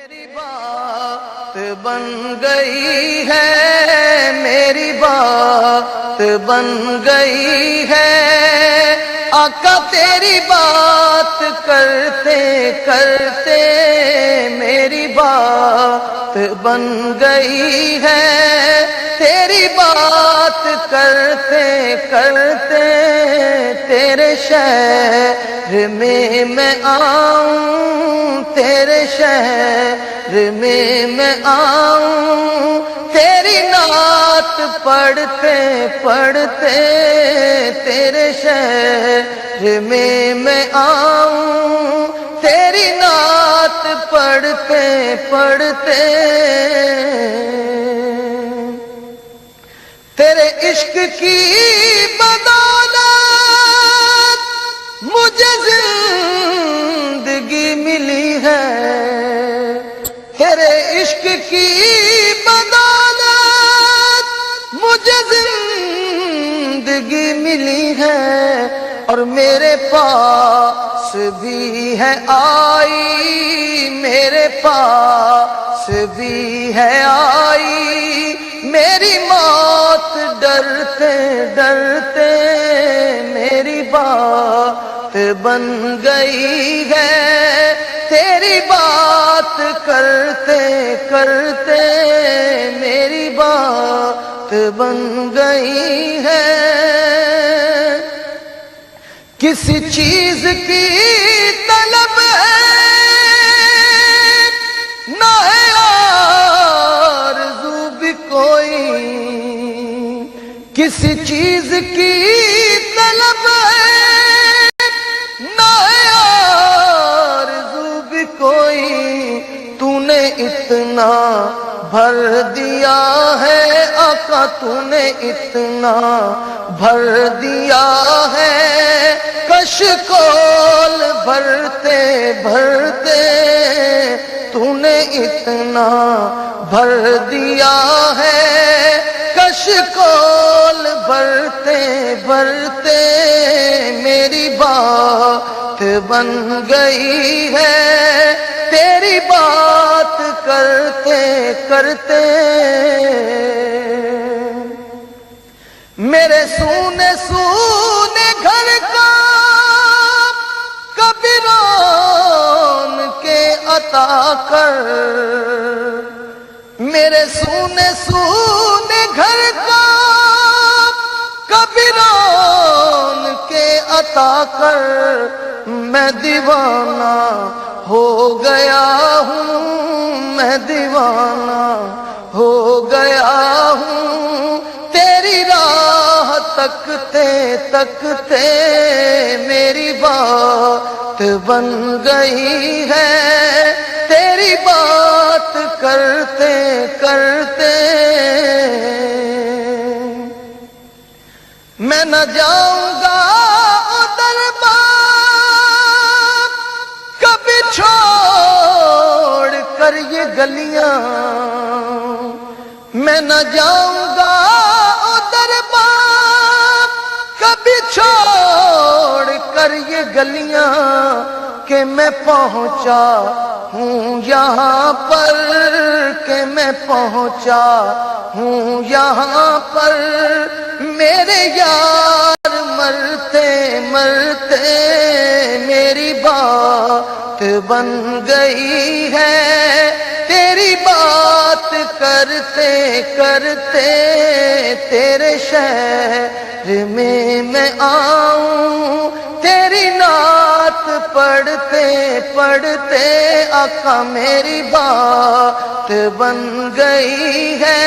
میری بات بن گئی ہے، میری بات بن گئی ہے، آقا تیری بات کرتے کرتے میری بات بن گئی ہے، تیری بات کرتے کرتے تیرے شہر میں آؤں، تیرے شہر میں آؤں، تیری نعت پڑھتے پڑھتے تیرے شہر میں آؤں، تیری نعت پڑھتے پڑھتے تیرے عشق کی بدولت مجھے زندگی ملی ہے، تیرے عشق کی بدولت مجھے زندگی ملی ہے، اور میرے پاس بھی ہے آئی، میرے پاس بھی ہے آئی، میری موت ڈرتے ڈرتے میری بات بن گئی ہے، تیری بات کرتے کرتے میری بات بن گئی ہے۔ کسی چیز کی طلب ہے نہ ہے آرزو بھی کوئی، کسی چیز کی طلب ہے نہ ہے آرزو بھی کوئی، تو نے اتنا بھر دیا ہے آقا، تو نے اتنا بھر دیا ہے، کشکول بھرتے بھرتے تو نے اتنا بھر دیا ہے، کشکول بھرتے بھرتے میری بات بن گئی ہے، تیری بات کرتے کرتے میرے سونے سونے گھر کا کبھی رون کے عطا کر، میرے سونے سونے گھر کا کبھی رون کے عطا کر، میں دیوانہ ہو گیا ہوں، میں دیوانہ ہو گیا ہوں، تیری راہ تکتے تکتے میری بات بن گئی ہے، تیری بات کرتے کرتے میں نہ جاؤں گا ادھر باب کبھی چھوڑ کر یہ گلیاں، میں نہ جاؤں گا ادھر باب کبھی چھوڑ کر یہ گلیاں، کہ میں پہنچا ہوں یہاں پر، کہ میں پہنچا ہوں یہاں پر، میرے یار مرتے مرتے میری بات بن گئی ہے، تیری بات کرتے کرتے تیرے شہر میں آؤں، تیری نعت پڑھتے پڑھتے آقا میری بات بن گئی ہے،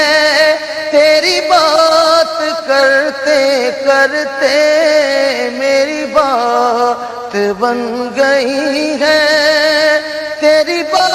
تیری بات کرتے کرتے میری بات بن گئی ہے، تیری بات